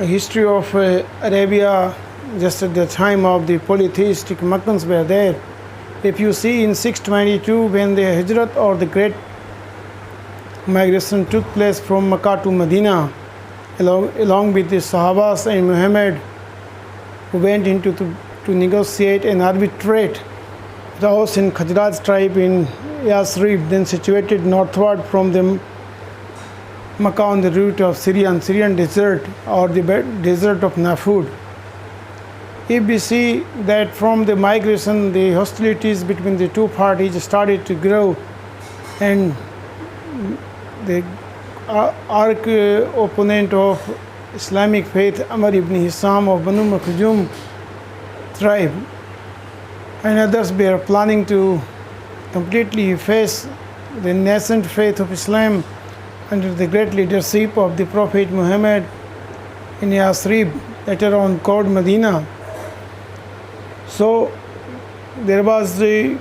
history of Arabia just at the time of the polytheistic Meccans were there. If you see in 622 when the Hijrat or the great migration took place from Mecca to Medina along with the Sahabas and Muhammad, who went into to negotiate and arbitrate the Aus and Khazraj tribe in Yasrib, then situated northward from the Mecca on the route of Syrian desert or the desert of Nafud. If we see that from the migration, the hostilities between the two parties started to grow, and the arch opponent of Islamic faith, Amr ibn Hisam of Banu Makhzum tribe, and others were planning to completely efface the nascent faith of Islam under the great leadership of the Prophet Muhammad in Yasrib, later on called Medina. So there was the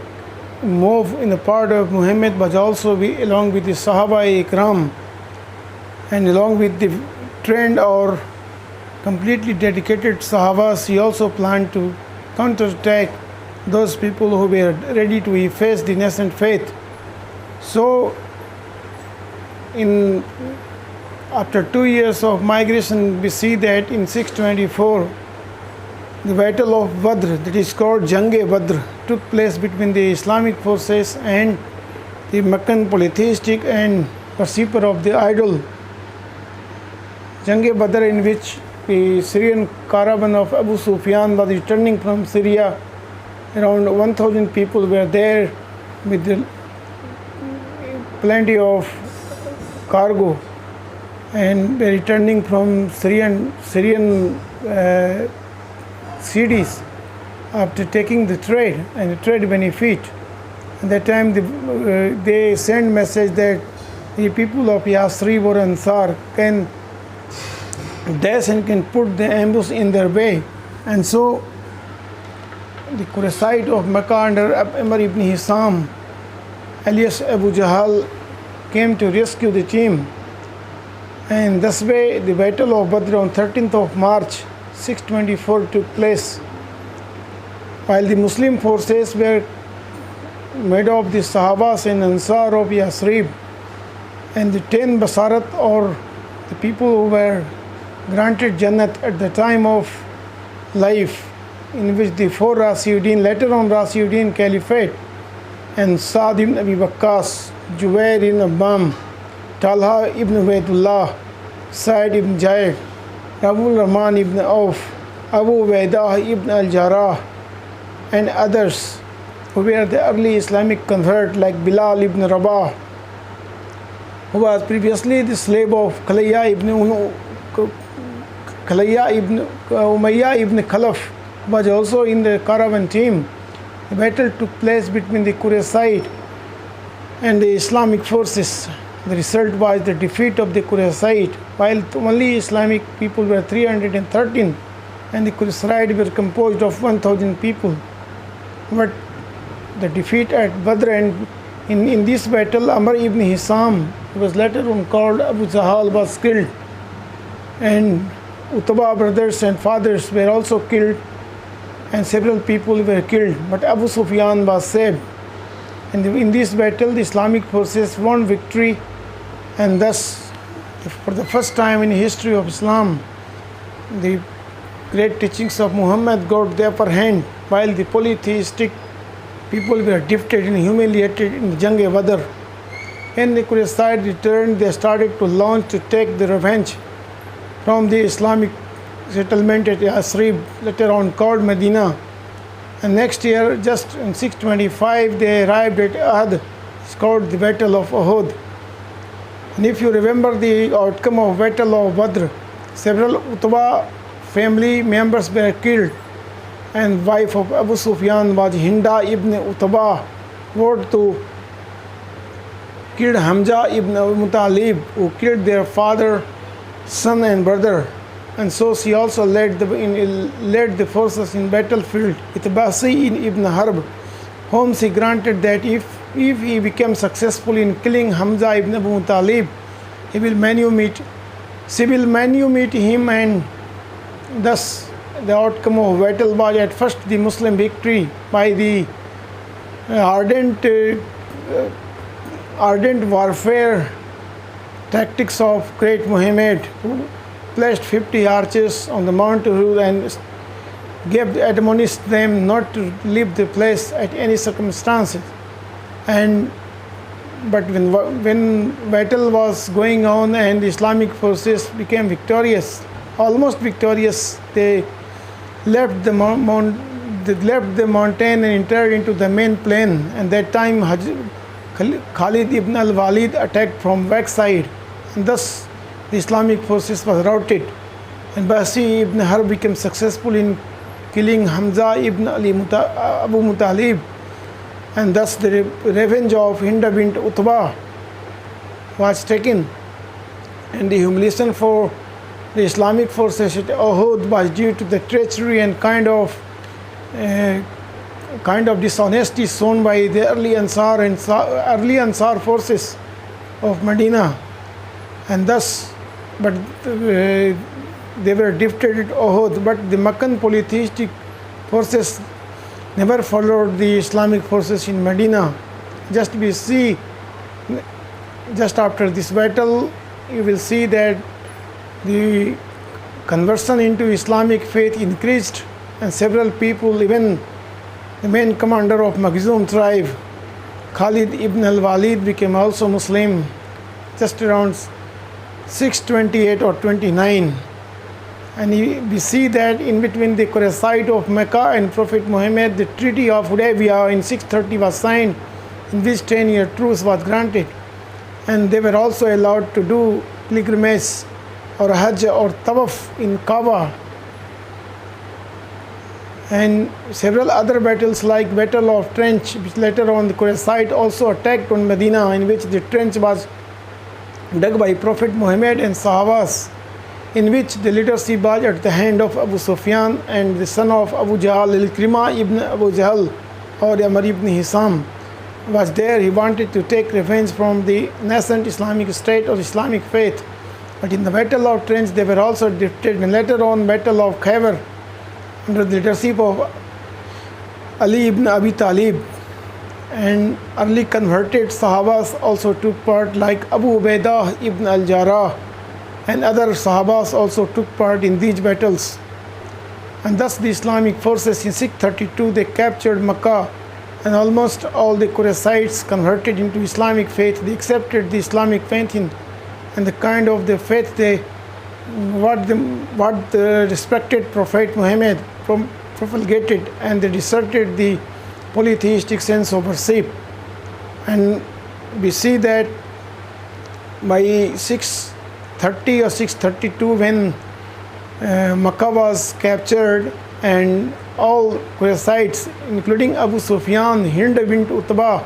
move in the part of Muhammad, but also along with the Sahaba Ikram and along with the trained or completely dedicated Sahabas, he also planned to counterattack those people who were ready to efface the nascent faith. So after 2 years of migration, we see that in 624, the Battle of Badr, that is called Jang-e-Badr, took place between the Islamic forces and the Meccan polytheistic and worshipper of the idol. Jang-e-Badr, in which the Syrian caravan of Abu Sufyan was returning from Syria. Around 1,000 people were there with plenty of cargo, and were returning from Syrian cities after taking the trade and the trade benefit. At that time they sent message that the people of Yasrib or Ansar can dash and can put the ambush in their way. And so the Qurayshite of Mecca under Amr ibn Hisam alias Abu Jahal came to rescue the team, and this way the Battle of Badr on 13th of March 624 took place. While the Muslim forces were made of the Sahabas and Ansar of Yasrib and the 10 Basarat, or the people who were granted Jannat at the time of life, in which the 4 Rashidin, later on Rashidin Caliphate, and Saad ibn Abi Waqqas, Jubair ibn Abbam, Talha ibn Ubaidullah, Sa'id ibn Jaid, Abu Rahman ibn Auf, Abu Ubaidah ibn al-Jarrah, and others who were the early Islamic convert like Bilal ibn Rabah, who was previously the slave of Khalayya ibn Umayyah ibn Khalaf, was also in the caravan team. The battle took place between the Qurayshite and the Islamic forces. The result was the defeat of the Qurayshite, while only Islamic people were 313 and the Qurayshite were composed of 1,000 people. But the defeat at Badr, and in this battle Amr ibn Hisam, who was later on called Abu Jahal, was killed, and Utbah brothers and fathers were also killed, and several people were killed, but Abu Sufyan was saved. And in this battle the Islamic forces won victory, and thus for the first time in the history of Islam the great teachings of Muhammad got the upper hand, while the polytheistic people were defeated and humiliated in the Jang-e-Badr. When the Qurayshite returned, they started to launch to take the revenge from the Islamic settlement at Yasrib, later on called Medina. And next year, just in 625, they arrived at Uhud. It's called the Battle of Uhud. And if you remember the outcome of Battle of Badr, several Utbah family members were killed, and wife of Abu Sufyan was Hinda ibn Utbah, vowed to kill Hamza ibn Muttalib, who killed their father, son and brother. And so she also led the forces in battlefield with Basi ibn Harb, whom she granted that if he became successful in killing Hamza ibn Abu Talib, she will manumit him and thus the outcome of battle was at first the Muslim victory by the ardent warfare tactics of great Muhammad, who placed 50 archers on the Mount Uhud and admonished them not to leave the place at any circumstances. But when battle was going on and the Islamic forces became victorious, almost victorious, they left the mountain and entered into the main plain. And that time Khalid ibn al-Walid attacked from backside, and thus the Islamic forces was routed. And Basi ibn Harb became successful in killing Hamza ibn Abu Muttalib, and thus the revenge of Hinda bint Utbah was taken. And the humiliation for the Islamic forces at Uhud was due to the treachery and kind of dishonesty shown by the early Ansar forces of Medina, and thus, they were defeated at Uhud. But the Meccan polytheistic forces never followed the Islamic forces in Medina. Just after this battle, you will see that the conversion into Islamic faith increased, and several people, even the main commander of Makhzum tribe, Khalid ibn al-Walid, became also Muslim just around 628 or 29. And we see that in between the Qurayshite of Mecca and Prophet Muhammad, the Treaty of Hudaybiyah in 630 was signed, in which 10-year truce was granted. And they were also allowed to do pilgrimage or Hajj or Tawaf in Kaaba. And several other battles like Battle of Trench, which later on the Qurayshite also attacked on Medina, in which the trench was dug by Prophet Muhammad and Sahabas, in which the leadership was at the hand of Abu Sufyan and the son of Abu Jahl, Al-Krima ibn Abu Jahl or Amr ibn Hisam was there. He wanted to take revenge from the nascent Islamic state or Islamic faith. But in the Battle of Trench, they were also defeated. And later on, Battle of Khaybar, under the leadership of Ali ibn Abi Talib, and early converted Sahabas also took part, like Abu Ubaidah ibn al-Jarrah, and other Sahabas also took part in these battles. And thus the Islamic forces in 632, they captured Makkah, and almost all the Qurayshites converted into Islamic faith. They accepted the Islamic faith and the kind of the faith what the respected Prophet Muhammad propagated, and they deserted the polytheistic sense of worship. And we see that by 630 or 632, when Makkah was captured, and all Qurayshites, including Abu Sufyan, Hind bint Utbah,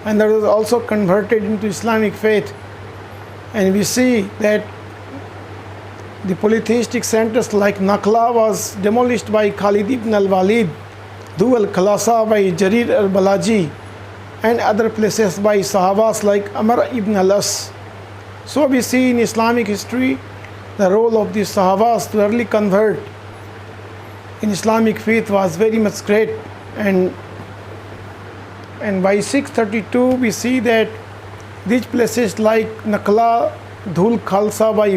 and that was also converted into Islamic faith. And we see that the polytheistic centers like Nakhla was demolished by Khalid ibn al-Walid, Dhu al-Khalasa by Jarir al-Balaji, and other places by Sahabas like Amr ibn al-As. So we see in Islamic history the role of the Sahabas to early convert in Islamic faith was very much great. And by 632 we see that these places like Nakhla, Dhul Khalsa by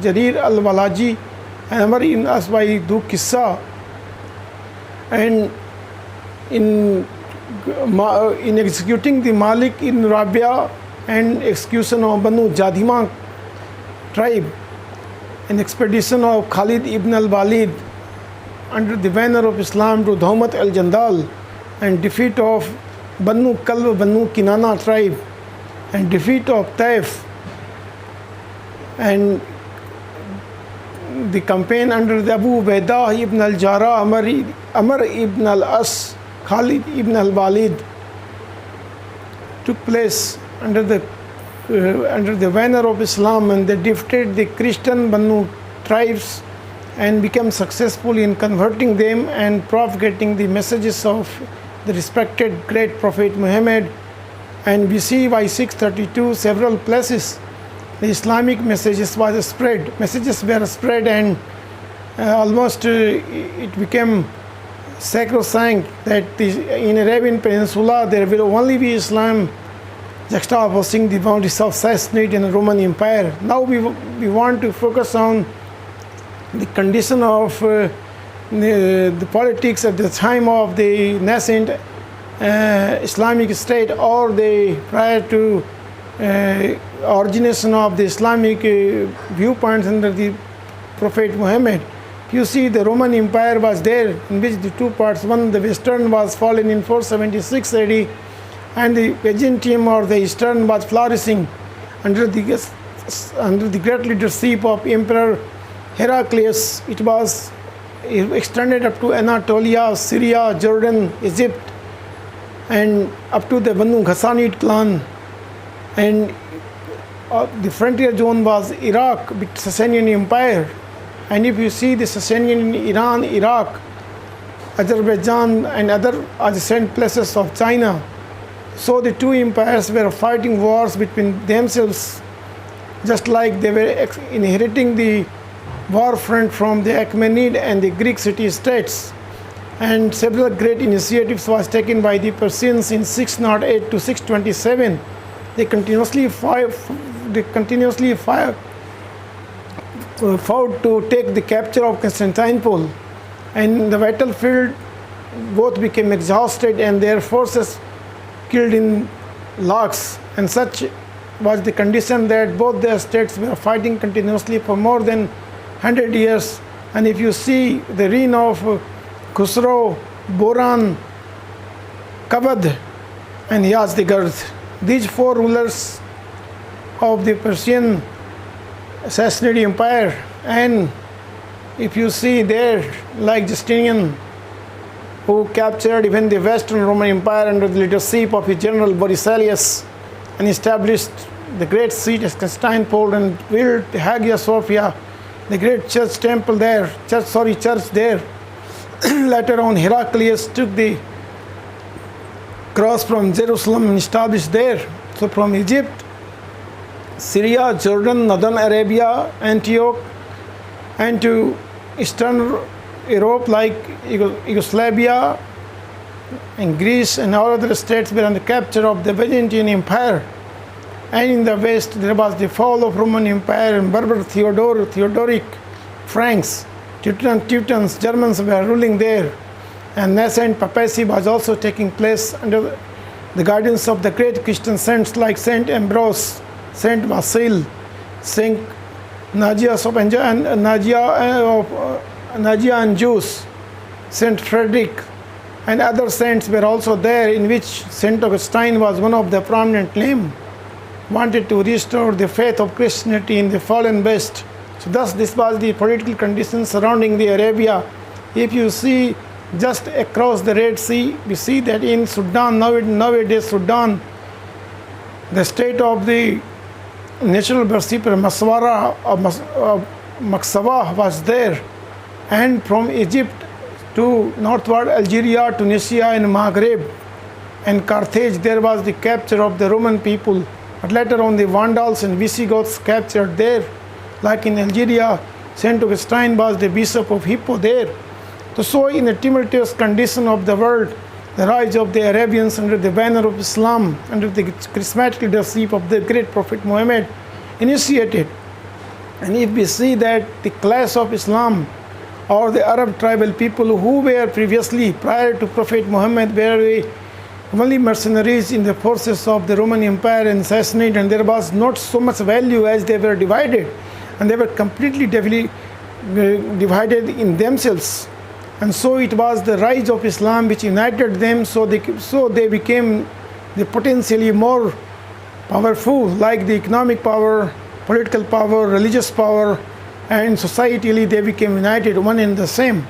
Jarir al-Balaji, and Amr ibn As by Dhu Kissa, and in executing the Malik ibn Rabia and execution of Banu Jadima tribe, an expedition of Khalid ibn al-Walid under the banner of Islam to Dhaumat al-Jandal, and defeat of Banu Kalb, Banu Kinana tribe, and defeat of Taif, and the campaign under the Abu Ubaidah ibn al-Jarrah, Amr ibn al-As, Khalid ibn al-Walid took place under the banner of Islam, and they defeated the Christian Banu tribes and became successful in converting them and propagating the messages of the respected great Prophet Muhammad. And we see by 632 several places the Islamic messages were spread, and almost it became sacrosanct that in Arabian Peninsula there will only be Islam juxtaposing the boundaries of Sassanid and Roman Empire. Now we want to focus on the condition of the politics at the time of the nascent Islamic State, or the prior to origination of the Islamic viewpoints under the Prophet Muhammad. You see, the Roman Empire was there, in which the two parts, one, the western was fallen in 476 AD, and the Byzantium or the eastern was flourishing under the great leadership of Emperor Heraclius. It was extended up to Anatolia, Syria, Jordan, Egypt, and up to the Banu Ghassanid clan. And the frontier zone was Iraq with Sasanian Empire. And if you see the Sasanian Iran, Iraq, Azerbaijan, and other adjacent places of China, so the two empires were fighting wars between themselves, just like they were inheriting the war front from the Achaemenid and the Greek city-states. And several great initiatives was taken by the Persians in 608 to 627. They continuously fought to take the capture of Constantinople, and the battlefield both became exhausted and their forces killed in lakhs, and such was the condition that both their states were fighting continuously for more than 100 years. And if you see the reign of Khusro, Boran, Kabad, and Yazdigerd, these four rulers of the Persian Sassanid Empire, and if you see there, like Justinian, who captured even the Western Roman Empire under the leadership of his general Borisalius, and established the great seat at Constantinople and built the Hagia Sophia, the great church there. Later on, Heraclius took the cross from Jerusalem and established there. So from Egypt, Syria, Jordan, Northern Arabia, Antioch, and to Eastern Europe like Yugoslavia and Greece and all other states were under capture of the Byzantine Empire. And in the West there was the fall of Roman Empire and Berber Theodoric, Franks, Teutons, Germans were ruling there. And nascent papacy was also taking place under the guidance of the great Christian saints like Saint Ambrose, Saint Basil, Saint Nagia and Jews, Saint Frederick, and other saints were also there, in which Saint Augustine was one of the prominent names, wanted to restore the faith of Christianity in the fallen West. So thus this was the political conditions surrounding the Arabia. If you see just across the Red Sea, we see that in Sudan, nowadays Sudan, the state of the natural worshipper Maksawah was there, and from Egypt to northward Algeria, Tunisia and Maghreb and Carthage, there was the capture of the Roman people. But later on the Vandals and Visigoths captured there. Like in Algeria, Saint Augustine was the bishop of Hippo there. So in the tumultuous condition of the world, the rise of the Arabians under the banner of Islam, under the charismatic leadership of the great Prophet Muhammad, initiated. And if we see that the class of Islam or the Arab tribal people who were previously, prior to Prophet Muhammad, were only mercenaries in the forces of the Roman Empire and Sassanid, and there was not so much value as they were divided, and they were completely divided in themselves. And so it was the rise of Islam which united them, so they became the potentially more powerful, like the economic power, political power, religious power, and societally they became united, one and the same.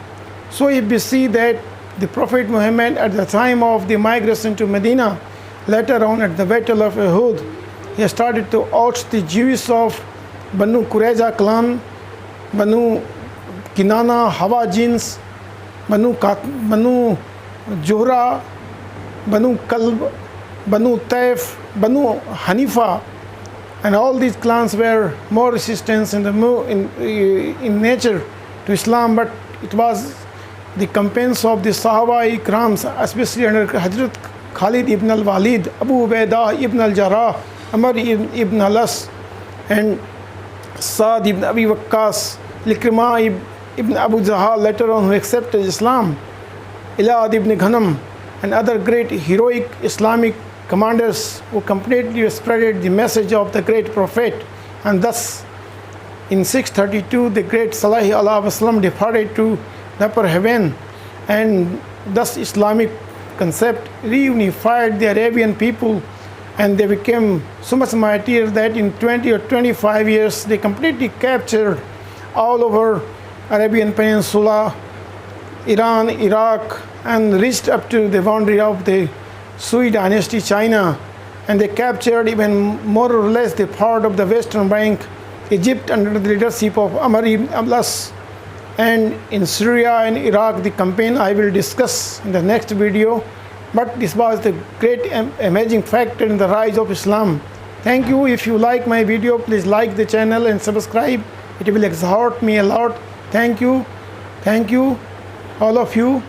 So if we see that the Prophet Muhammad at the time of the migration to Medina, later on at the Battle of Uhud, he started to oust the Jews of Banu Qurayza clan, Banu Kinana, Hawazins, Banu Juhra, Banu Kalb, Banu Taif, Banu Hanifa, and all these clans were more resistant in nature to Islam, but it was the companions of the Sahaba Ikrams, especially under Hazrat Khalid ibn al-Walid, Abu Ubaidah ibn al-Jarrah, Amr ibn al-As, and Saad ibn Abi Waqqas, Ikrimah ibn Abu Jahal, later on who accepted Islam, Ilad ibn Ghanam, and other great heroic Islamic commanders who completely spread the message of the great Prophet. And thus, in 632, the great Salih Allah Wasallam departed to the upper heaven, and thus Islamic concept reunified the Arabian people, and they became so much mightier that in 20 or 25 years they completely captured all over Arabian Peninsula, Iran, Iraq, and reached up to the boundary of the Sui dynasty, China, and they captured even more or less the part of the western bank, Egypt, under the leadership of Amr ibn al-As. And in Syria and Iraq, the campaign I will discuss in the next video. But this was the great amazing factor in the rise of Islam. Thank you. If you like my video, please like the channel and subscribe. It will exhort me a lot. Thank you. Thank you, all of you.